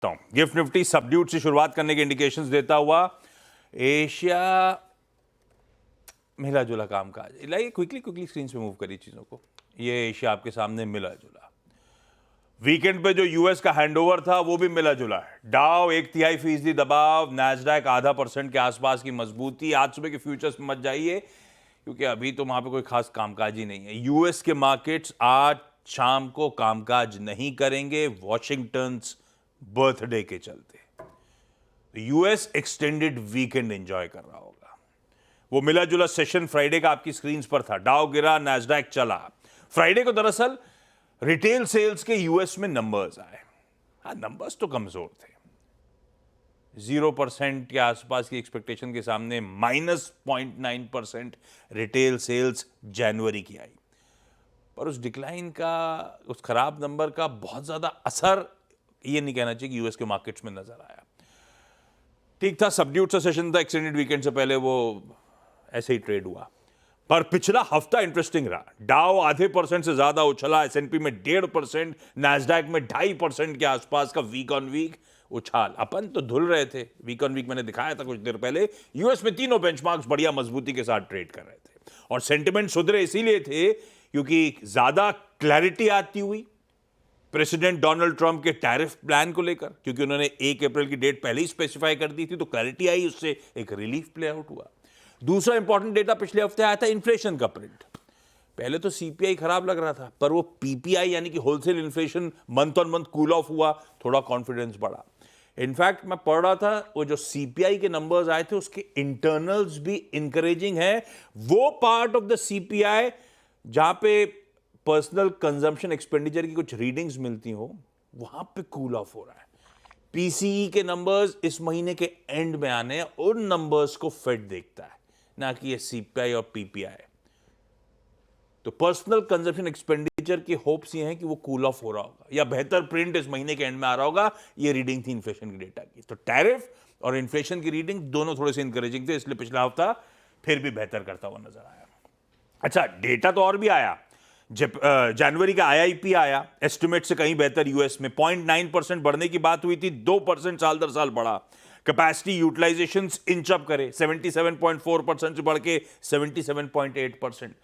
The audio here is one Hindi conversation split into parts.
तो गिफ्ट निफ्टी सबड्यूट से शुरुआत करने के इंडिकेशंस देता हुआ एशिया मिला जुला कामकाज। लाइए क्विकली स्क्रीन पे मूव करिए चीजों को। ये एशिया आपके सामने मिला जुला। वीकेंड पे जो यूएस का हैंडओवर था वो भी मिला जुला है। डाउ 1/3% दबाव, नैस्डैक 0.5% के आसपास की मजबूती। आज सुबह के फ्यूचर्स में मत जाइए क्योंकि अभी तो वहां पे कोई खास कामकाज ही नहीं है। यूएस के मार्केट्स आज शाम को कामकाज नहीं करेंगे वॉशिंगटन बर्थडे के चलते। यूएस एक्सटेंडेड वीकेंड एंजॉय कर रहा होगा। वो मिला जुला सेशन फ्राइडे का आपकी स्क्रीन पर था। डाउ गिरा, नैस्डैक चला। फ्राइडे को दरअसल रिटेल सेल्स के यूएस में नंबर्स आए। हाँ, नंबर्स तो कमजोर थे। 0% के आसपास की एक्सपेक्टेशन के सामने -0.9% रिटेल सेल्स जनवरी की आई। पर उस डिक्लाइन का, उस खराब नंबर का बहुत ज्यादा असर ये नहीं कहना चाहिए कि यूएस के मार्केट्स में नजर आया। ठीक था, सबड्यूट सा सेशन था। एक्सटेंडेड वीकेंड से पहले वो ऐसे ही ट्रेड हुआ। पर पिछला हफ्ता इंटरेस्टिंग रहा। डाउ 0.5% से ज्यादा उछला, एसएनपी में 1.5%, नैस्डैक में 2.5% के आसपास का वीक ऑन वीक उछाल। अपन तो धुल रहे थे। वीक ऑन वीक मैंने दिखाया था कुछ देर पहले। यूएस में तीनों बेंचमार्क्स बढ़िया मजबूती के साथ ट्रेड कर रहे थे और सेंटिमेंट सुधरे इसीलिए थे क्योंकि ज्यादा क्लैरिटी आती हुई प्रेसिडेंट डोनाल्ड ट्रंप के टैरिफ प्लान को लेकर, क्योंकि उन्होंने 1 अप्रैल की डेट पहले ही स्पेसिफाई कर दी थी, तो क्लैरिटी आई, उससे एक रिलीफ प्ले आउट हुआ। दूसरा इंपॉर्टेंट डेटा पिछले हफ्ते आया था इन्फ्लेशन का प्रिंट। पहले तो सीपीआई खराब लग रहा था, पर वो पीपीआई यानी कि wholesale inflation month on month cool off हुआ, थोड़ा कॉन्फिडेंस बढ़ा। इनफैक्ट मैं पढ़ रहा था वो जो सीपीआई के नंबर्स आए थे उसके इंटरनल्स भी इंकरेजिंग है। वो पार्ट ऑफ द सीपीआई जहां पे पर्सनल कंजम्पशन एक्सपेंडिचर की कुछ रीडिंग्स मिलती हो, वहां पे कूल ऑफ हो रहा है। पीसीई के नंबर्स इस महीने के एंड में आने हैं, उन नंबर्स को फेड देखता है, ना कि ये सीपीआई और पीपीआई। तो पर्सनल कंजम्पशन एक्सपेंडिचर की होप्स ये हैं कि वो कूल ऑफ हो रहा होगा या बेहतर प्रिंट इस महीने के एंड में आ रहा होगा। ये रीडिंग थी इन्फ्लेशन की डेटा की। तो टैरिफ और इन्फ्लेशन की रीडिंग दोनों थोड़े से इंकरेजिंग थे, इसलिए पिछला हफ्ता फिर भी बेहतर करता हुआ नजर आया। अच्छा, डेटा तो और भी आया। जनवरी का आईआईपी आया, एस्टिमेट से कहीं बेहतर। यूएस में 0.9% बढ़ने की बात हुई थी, 2% साल दर साल बढ़ा। कैपेसिटी यूटिलाइजेशन इंच अप करे, 77.4% से बढ़ के 77.8%।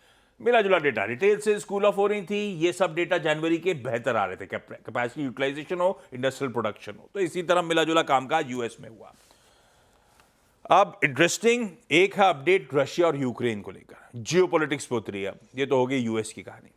मिला जुला डेटा। रिटेल से स्कूल ऑफ हो रही थी, ये सब डेटा जनवरी के बेहतर आ रहे थे। कैपेसिटी यूटिलाइजेशन हो, इंडस्ट्रियल प्रोडक्शन हो, तो इसी तरह मिला जुला कामकाज यूएस में हुआ। अब इंटरेस्टिंग एक है अपडेट रशिया और यूक्रेन को लेकर। जियोपॉलिटिक्स पे उतरी है। ये तो हो गई यूएस की कहानी।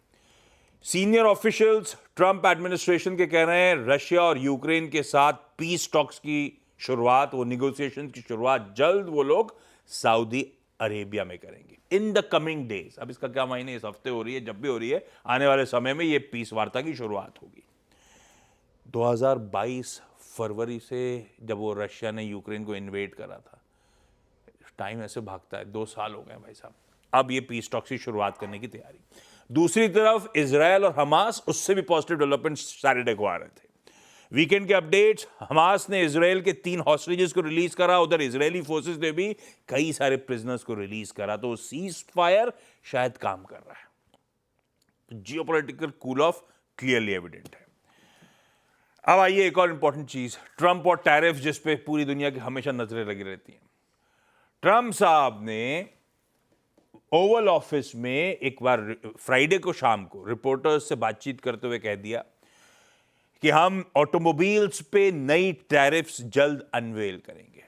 सीनियर ऑफिशियल्स ट्रंप एडमिनिस्ट्रेशन के कह रहे हैं रशिया और यूक्रेन के साथ पीस टॉक्स की शुरुआत, वो निगोशिएशन की शुरुआत जल्द वो लोग सऊदी अरेबिया में करेंगे इन द कमिंग डेज। अब इसका क्या मायने, इस हफ्ते हो रही है, जब भी हो रही है, आने वाले समय में ये पीस वार्ता की शुरुआत होगी। 2022 फरवरी से जब वो रशिया ने यूक्रेन को इन्वेड करा था, टाइम ऐसे भागता है, 2 साल हो गए भाई साहब। अब ये पीस टॉक्स की शुरुआत करने की तैयारी। दूसरी तरफ इजरायल और हमास, उससे भी पॉजिटिव डेवलपमेंट सैटरडे को आ रहे थे। वीकेंड के अपडेट्स, हमास ने इजरायल के 3 हॉस्टेजेस को रिलीज करा, उधर इजरायली फोर्सेस ने भी कई सारे प्रिजनर्स को रिलीज करा। तो सीज फायर शायद काम कर रहा है। तो geopolitical cool off clearly evident है। अब आइए एक और इंपॉर्टेंट चीज, ट्रंप और टैरिफ, जिस पे पूरी दुनिया की हमेशा नजरें लगी रहती हैं। ट्रंप साहब ने ओवल ऑफिस में एक बार फ्राइडे को शाम को रिपोर्टर्स से बातचीत करते हुए कह दिया कि हम ऑटोमोबाइल्स पे नई टैरिफ्स जल्द अनवेल करेंगे।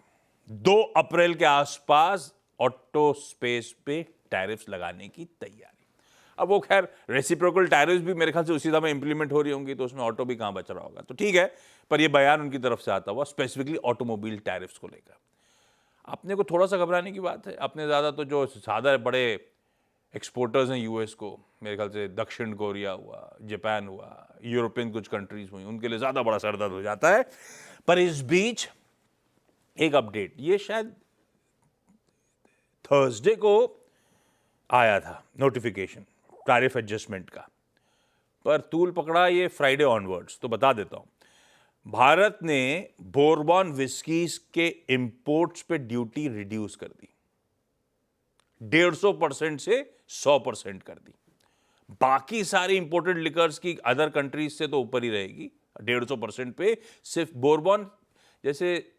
2 अप्रैल के आसपास ऑटो स्पेस पे टैरिफ्स लगाने की तैयारी। अब वो खैर रेसिप्रोकल टैरिफ्स भी मेरे ख्याल से उसी समय इंप्लीमेंट हो रही होंगी, तो उसमें ऑटो भी कहां बच रहा होगा, तो ठीक है। पर ये बयान उनकी तरफ से आता हुआ स्पेसिफिकली ऑटोमोबाइल टैरिफ्स को लेकर। अपने को थोड़ा सा घबराने की बात है। अपने ज़्यादा तो जो ज़्यादा बड़े एक्सपोर्टर्स हैं यूएस को, मेरे ख्याल से दक्षिण कोरिया हुआ, जापान हुआ, यूरोपियन कुछ कंट्रीज हुई, उनके लिए ज़्यादा बड़ा सरदर्द हो जाता है। पर इस बीच एक अपडेट, ये शायद थर्सडे को आया था नोटिफिकेशन टैरिफ एडजस्टमेंट का, पर तूल पकड़ा ये फ्राइडे ऑनवर्ड्स। तो बता देता हूं, भारत ने बोरबॉन विस्कीज के इंपोर्ट्स पे ड्यूटी रिड्यूस कर दी, 150% से 100% कर दी। बाकी सारी इंपोर्टेड लिकर्स की अदर कंट्रीज से तो ऊपर ही रहेगी, 150% पे सिर्फ बोरबॉन, जैसे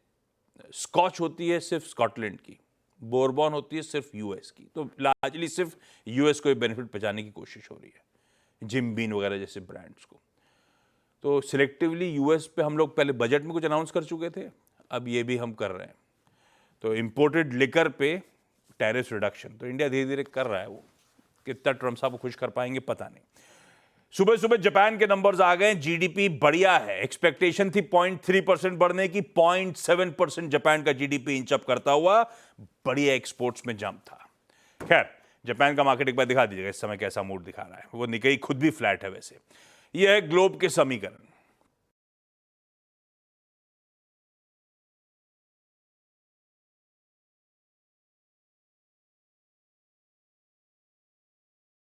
स्कॉच होती है सिर्फ स्कॉटलैंड की, बोरबॉन होती है सिर्फ यूएस की, तो लार्जली सिर्फ यूएस को बेनिफिट पहुंचाने की कोशिश हो रही है, जिम बीन वगैरह जैसे ब्रांड्स को। तो सिलेक्टिवली यूएस पे हम लोग पहले बजट में कुछ अनाउंस कर चुके थे, अब ये भी हम कर रहे हैं। तो इंपोर्टेड लिकर पे टैरिफ रिडक्शन तो इंडिया धीरे धीरे कर रहा है, वो कितना ट्रम्प साहब को खुश कर पाएंगे पता नहीं। सुबह सुबह जापान के नंबर्स आ गए, जीडीपी बढ़िया है, एक्सपेक्टेशन थी 0.3% बढ़ने की, 0.7% जापान का जीडीपी इंच अप करता हुआ, बढ़िया एक्सपोर्ट्स में जंप था। खैर, जापान का मार्केट एक बार दिखा दीजिएगा इस समय कैसा मूड दिखा रहा है, वो निकेई खुद भी फ्लैट है वैसे। यह है ग्लोब के समीकरण।